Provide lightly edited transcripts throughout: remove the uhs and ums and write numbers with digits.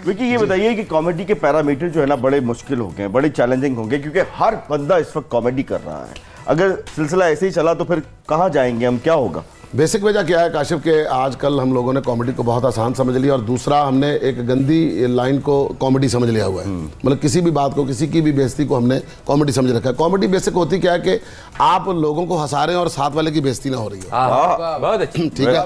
विकी ये बताइए कि कॉमेडी के पैरामीटर जो है ना बड़े मुश्किल हो गए, बड़े चैलेंजिंग होंगे, क्योंकि हर बंदा इस वक्त कॉमेडी कर रहा है। अगर सिलसिला ऐसे ही चला तो फिर कहाँ जाएंगे हम, क्या होगा? बेसिक वजह क्या है काशिफ के आजकल हम लोगों ने कॉमेडी को बहुत आसान समझ लिया, और दूसरा हमने एक गंदी लाइन को कॉमेडी समझ लिया हुआ है। मतलब किसी भी बात को, किसी की भी बेइज्जती को हमने कॉमेडी समझ रखा है। कॉमेडी बेसिक होती क्या है कि आप लोगों को हंसा रहे हैं और साथ वाले की बेइज्जती ना हो रही है। बहुत अच्छी। ठीक है,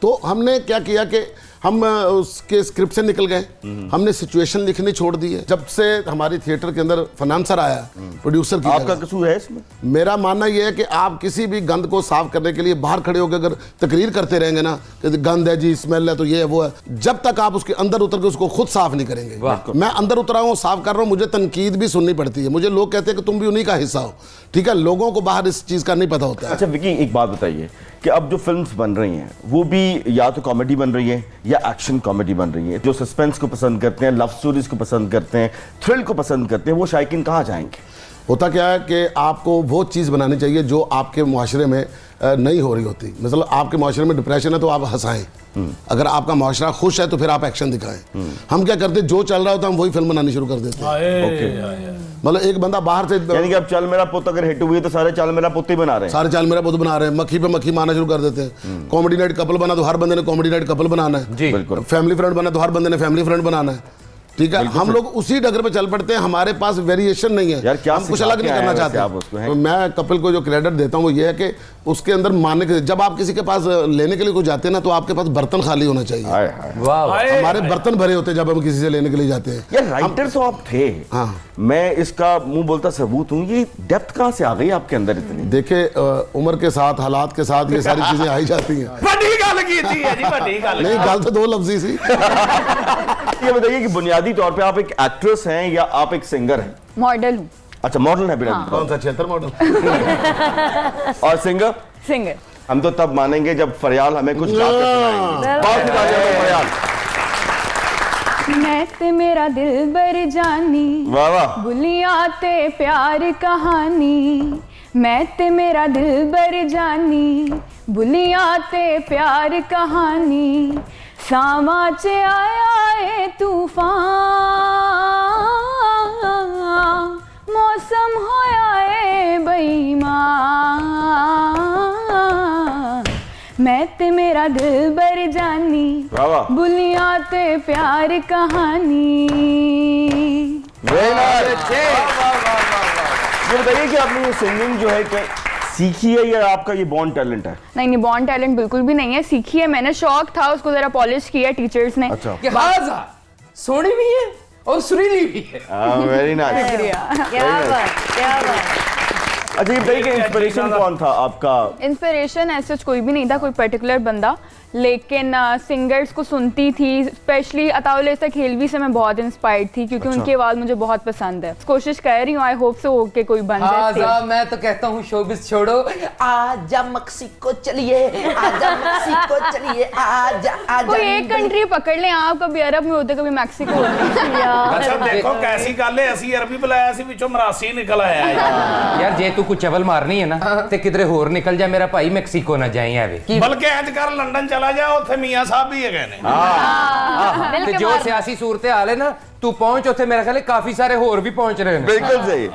तो हमने क्या किया कि हम उसके स्क्रिप्ट से निकल गए, हमने सिचुएशन लिखनी छोड़ दी है। जब से हमारी थिएटर के अंदर फाइनेंसर आया, प्रोड्यूसर की आपका कसूर है इसमें? मेरा मानना यह है कि आप किसी भी गंद को साफ करने के लिए बाहर खड़े होकर अगर तकरीर करते रहेंगे ना कि गंद है जी, स्मेल है, तो ये है वो है, जब तक आप उसके अंदर उतर के उसको खुद साफ नहीं करेंगे। मैं अंदर उतरा हूँ, साफ कर रहा हूँ, मुझे तनकीद भी सुननी पड़ती है, मुझे लोग कहते हैं कि तुम भी उन्हीं का हिस्सा हो। ठीक है, लोगों को बाहर इस चीज का नहीं पता होता है। अच्छा विकी, एक बात बताइए कि अब जो फिल्म्स बन रही हैं वो भी या तो कॉमेडी बन रही है या एक्शन कॉमेडी बन रही है। जो सस्पेंस को पसंद करते हैं, लव स्टोरीज को पसंद करते हैं, थ्रिल को पसंद करते हैं, वो शायकीन कहाँ जाएंगे? होता क्या है कि आपको वो चीज़ बनानी चाहिए जो आपके मुआशरे में नहीं हो रही होती। मतलब आपके मुआशरे में डिप्रेशन है तो आप हंसाएं, अगर आपका मुआशरा खुश है तो फिर आप एक्शन दिखाएं। हम क्या करते, जो चल रहा होता है हम वही फिल्म बनानी शुरू कर देते हैं। मतलब एक बंदा बाहर से, यानी कि अब चल मेरा पुत अगर हिट हुई है तो सारे चल मेरा पुत ही बना रहे हैं, सारे चल मेरा पुत बना रहे हैं, मक्खी पे मक्खी मारना शुरू कर देते हैं। कॉमेडी नाइट कपल बना तो हर बंदे ने कॉमेडी नाइट कपल बनाना है जी, बिल्कुल। फैमिली फ्रेंड बना तो हर बंदे ने फैमिली फ्रेंड बनाना है। ठीक है, हम लोग उसी डगर पे चल पड़ते हैं, हमारे पास वेरिएशन नहीं है। यार क्या हम कुछ अलग नहीं करना चाहते आप उसको हैं? तो मैं कपिल को जो क्रेडिट देता हूँ वो ये है कि उसके अंदर मानने के, जब आप किसी के पास लेने के लिए कुछ जाते हैं ना तो आपके पास बर्तन खाली होना चाहिए। हमारे बर्तन भरे होते हैं जब हम किसी से लेने के लिए जाते हैं। यार राइटर तो आप थे। हाँ, मैं इसका मुंह बोलता सबूत हूँ। ये डेप्थ कहाँ से आ गई आपके अंदर इतनी? देखे उम्र के साथ, हालात के साथ ये सारी चीजें आई जाती हैं। नहीं, गल तो दो लफ्जी सी। ये बताइए कि बुनियादी तौर पे आप एक एक्ट्रेस हैं या आप एक सिंगर हैं? मॉडल हूँ। अच्छा, मॉडल है बेटा। कौन सा 76 मॉडल? और सिंगर? सिंगर। हम तो तब मानेंगे जब फरियाल हमें कुछ गा के सुनाएंगे। बहुत ही तालियां दो फरियाल। मैं ते मेरा दिल बर जानी, वाह वाह। बुलिया ते प्यार कहानी, मैं ते मेरा दिल बर जानी, बुलिया ते प्यार कहानी, सामा च आया ए तूफान, मौसम होया ए बेईमान, मैं ते मेरा दिल बर जानी, बुलिया ते प्यार कहानी। ये बताइए कि आपने ये सिंगिंग जो है क्या सीखी है या आपका ये बॉर्न टैलेंट है? नहीं, बॉर्न टैलेंट बिल्कुल भी नहीं है, सीखी है मैंने, शौक था, उसको जरा पॉलिश किया टीचर्स ने। अच्छा, सोनी भी है और सुरीली भी है। Very nice. क्या बात। अच्छा, ये बताइए कि इंस्पिरेशन कौन था आपका? इंस्पिरेशन ऐसे कोई भी नहीं था, कोई पर्टिकुलर बंदा, लेकिन सिंगर्स को सुनती थी, स्पेशली अताउल खेलवी से मैं बहुत इंस्पायर्ड थी क्योंकि उनकी आवाज मुझे बहुत पसंद है। कोशिश कर रही हूँ, आई होप से होके कोई बन जाए। मैं तो कहता हूँ शोबिस छोड़ो, आजा मेक्सिको चलिए, आजा मेक्सिको चलिए, आजा। कोई एक कंट्री पकड़ ले आप, कभी अरब में होते, कभी मैक्सिको होते। अच्छा देखो कैसी गल है, ਅਸੀਂ अरबी बुलाया सी, विचों मरासी निकल आया यार जे तू कुछ चवल मारनी है ना ते किधरे होर निकल जा, मेरा भाई मैक्सिको ना जाए आवे। बल्कि अजकल लंदन चला जा, उत्थे मियां साहब भी है ने। ते जो सियासी सूरत हाल है ना, तू पहुंच उत्थे, मेरा ख्याल है काफी सारे होर भी पहुंच रहे हैं। बिल्कुल सही।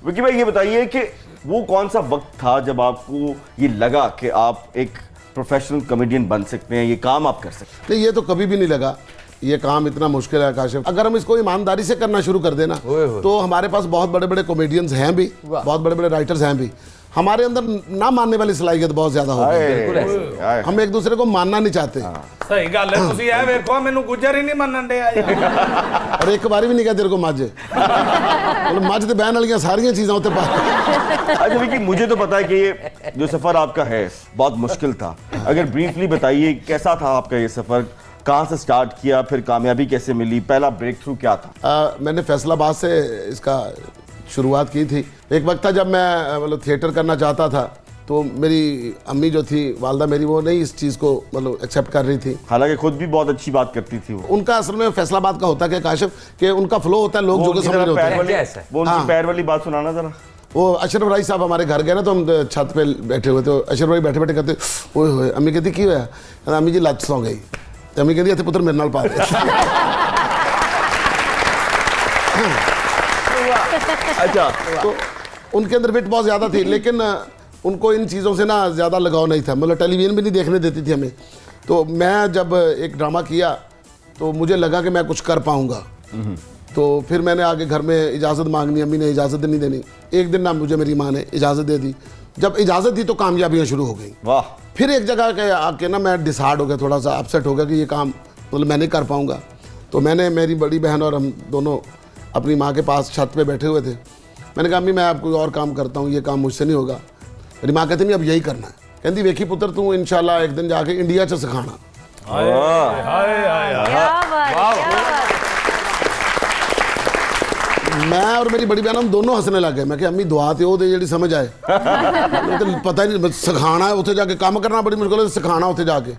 विकी भाई ये बताइए कि वो कौन सा वक्त था जब आपको ये लगा कि आप एक प्रोफेशनल कॉमेडियन बन सकते हैं, ये काम आप कर सकते हैं? नहीं, ये तो कभी भी नहीं लगा। ये काम इतना मुश्किल है काशिफ, अगर हम इसको ईमानदारी से करना शुरू कर देना तो हमारे पास बहुत बड़े बड़े कॉमेडियंस हैं भी, बहुत बड़े बड़े राइटर्स हैं भी। हमारे अंदर ना मानने वाली सलाहियत बहुत ज्यादा हो गई, हम एक दूसरे को मानना नहीं चाहते। सही गल है, तुसी ए देखो मेनू गुजर ही नहीं मनन दे आया। और एक बार भी नहीं कहा तेरे को मज, मतलब मज ते बहन वाली सारी चीजें उत्ते पा। अच्छा विकी, मुझे तो पता है कि ये जो सफर आपका है बहुत मुश्किल था, अगर ब्रीफली बताइए कैसा था आपका ये सफर, कहाँ से स्टार्ट किया, फिर कामयाबी कैसे मिली, पहला ब्रेक थ्रू क्या था? मैंने फैसलाबाद से इसका शुरुआत की थी। एक वक्त था जब मैं मतलब थिएटर करना चाहता था, तो मेरी अम्मी जो थी, वालदा मेरी, वो नहीं इस चीज़ को मतलब एक्सेप्ट कर रही थी, हालांकि खुद भी बहुत अच्छी बात करती थी वो। उनका असल में फैसलाबाद का होता है काशिफ कि उनका फ्लो होता है, लोग जो समझ रहे होते हैं। वो उनकी पैर वाली बात सुनाना जरा। वो अशरफ राय साहब हमारे घर गए ना, तो हम छत पे बैठे हुए थे, अशरफ राय बैठे बैठे कहते ओए होए, अम्मी कहती की होया, अम्मी जी लत सौ गई, अम्मी कहती इतने पुत्र मेरे नाल पा दे। अच्छा, तो उनके अंदर विट बहुत ज़्यादा थी, लेकिन उनको इन चीज़ों से ना ज़्यादा लगाव नहीं था, मतलब टेलीविज़न भी नहीं देखने देती थी हमें। तो मैं जब एक ड्रामा किया तो मुझे लगा कि मैं कुछ कर पाऊँगा, तो फिर मैंने आगे घर में इजाज़त मांगनी, अम्मी ने इजाज़त नहीं देनी। एक दिन ना मुझे मेरी माँ ने इजाज़त दे दी। जब इजाज़त दी तो कामयाबियाँ शुरू हो गई। वाह। फिर एक जगह के आके ना मैं डिसाइड हो गया, थोड़ा सा अपसेट हो गया कि ये काम मतलब मैं नहीं कर पाऊँगा। तो मैंने, मेरी बड़ी बहन और हम दोनों अपनी माँ के पास छत पे बैठे हुए थे। मैंने कहा अम्मी मैं आप कोई और काम करता हूँ, ये काम मुझसे नहीं होगा। मेरी माँ कहती नहीं अब यही करना है। कहती वेखी पुत्र तू इंशाल्लाह एक दिन जाके इंडिया च सिखाना। मैं और मेरी बड़ी बहन हम दोनों हंसने लग गए। मैं कहा अम्मी दुआ तो दे जी समझ आए। तो पता ही नहीं, सिखाना है उसे जाके, काम करना बड़ी मुश्किल है, सिखाना उसे जाके।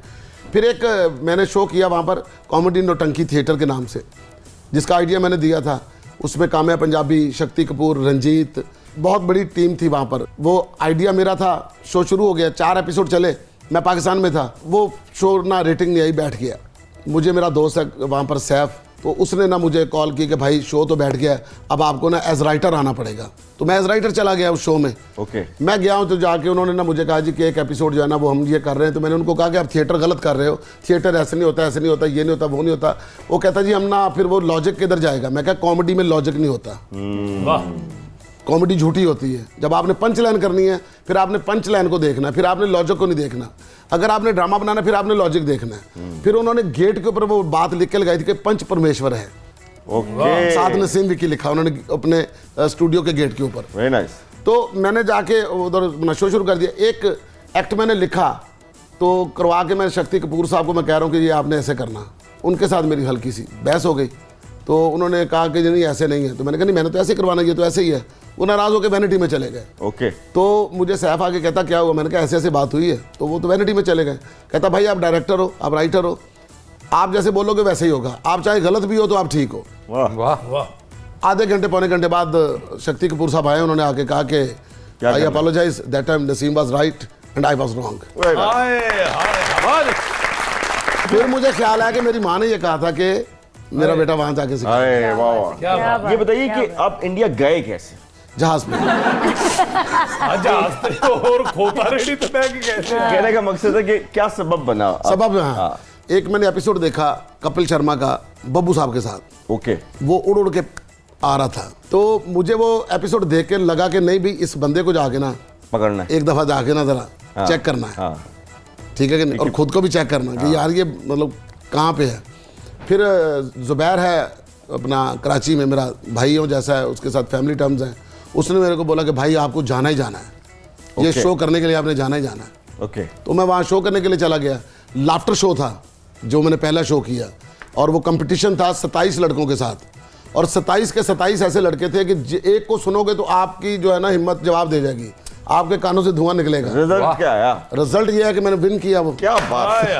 फिर एक मैंने शो किया वहाँ पर, कॉमेडी नौटंकी थिएटर के नाम से, जिसका आइडिया मैंने दिया था। उसमें काम्या पंजाबी, शक्ति कपूर, रंजीत, बहुत बड़ी टीम थी वहाँ पर। वो आइडिया मेरा था। शो शुरू हो गया, 4 एपिसोड चले, मैं पाकिस्तान में था। वो शो ना रेटिंग नहीं आई, बैठ गया। मुझे मेरा दोस्त है वहाँ पर सैफ, तो उसने ना मुझे कॉल की कि भाई शो तो बैठ गया, अब आपको ना एज राइटर आना पड़ेगा। तो मैं एज राइटर चला गया उस शो में। ओके। मैं गया हूँ तो जाके उन्होंने ना मुझे कहा जी कि एक एपिसोड जो है ना वो हम ये कर रहे हैं। तो मैंने उनको कहा कि आप थिएटर गलत कर रहे हो, थिएटर ऐसे नहीं होता, ऐसे नहीं होता, ये नहीं होता, वो नहीं होता। वो कहता जी हम ना, फिर वो लॉजिक किधर जाएगा। मैं कहा कॉमेडी में लॉजिक नहीं होता, कॉमेडी झूठी होती है। जब आपने पंच लाइन करनी है फिर आपने पंच लाइन को देखना है, फिर आपने लॉजिक को नहीं देखना। अगर आपने ड्रामा बनाना है फिर आपने लॉजिक देखना है। फिर उन्होंने गेट के ऊपर वो बात लिख के लगाई थी कि पंच परमेश्वर है। ओके। साथ नसीम विकी लिखा उन्होंने अपने स्टूडियो के गेट के ऊपर। Very nice. तो मैंने जाके उधर शो शुरू कर दिया। एक एक्ट मैंने लिखा तो करवा के मैं शक्ति कपूर साहब को मैं कह रहा हूँ कि ये आपने ऐसे करना। उनके साथ मेरी हल्की सी बहस हो गई। तो उन्होंने कहा कि नहीं ऐसे नहीं है। तो मैंने कहा नहीं मैंने तो ऐसे करवाना, ये तो ऐसे ही है। वो नाराज़ होकर वैनिटी में चले गए। ओके। तो मुझे सैफ आके कहता क्या हुआ। मैंने कहा ऐसे ऐसे बात हुई है। तो वो तो वैनिटी में चले गए। कहता भाई आप डायरेक्टर हो, आप राइटर हो, आप जैसे बोलोगे वैसे ही होगा, आप चाहे गलत भी हो तो आप ठीक हो। वाह वाह वाह। आधे घंटे पौने घंटे बाद शक्ति कपूर साहब आए। उन्होंने आके कहा कि I apologise, that time Naseem was right and I was wrong. फिर मुझे ख्याल आया कि मेरी माँ ने ये कहा था कि मेरा बेटा वहां जाके सीखा। अरे वाह वाह। क्या बात। ये बताइए कि आप इंडिया गए कैसे? जहाज में। जहाज और खोता रेडी तो है कि कैसे? कहने का मकसद है कि क्या सबब बना? सबब हाँ। एक मैंने एपिसोड देखा कपिल शर्मा का बब्बू साहब के साथ। ओके। वो उड़ उड़ के आ रहा था। तो मुझे वो एपिसोड देख के लगा कि नहीं भी इस बंदे को जाके ना पकड़ना है। एक दफा जाके ना जरा चेक करना है। हाँ। ठीक है कि नहीं, और खुद को भी चेक करना कि यार ये मतलब कहाँ पे है। फिर जुबैर है अपना कराची में, मेरा भाई हो जैसा है, उसके साथ फैमिली टर्म्स हैं। उसने मेरे को बोला कि भाई आपको जाना ही जाना है, ये शो करने के लिए आपने जाना ही जाना है। ओके। तो मैं वहाँ शो करने के लिए चला गया। लाफ्टर शो था जो मैंने पहला शो किया, और वो कंपटीशन था 27 लड़कों के साथ, और 27 के 27 ऐसे लड़के थे कि एक को सुनोगे तो आपकी जो है ना हिम्मत जवाब दे जाएगी, आपके कानों से धुआं निकलेगा। रिजल्ट क्या आया? रिजल्ट ये है कि मैंने विन किया। वो क्या बात है।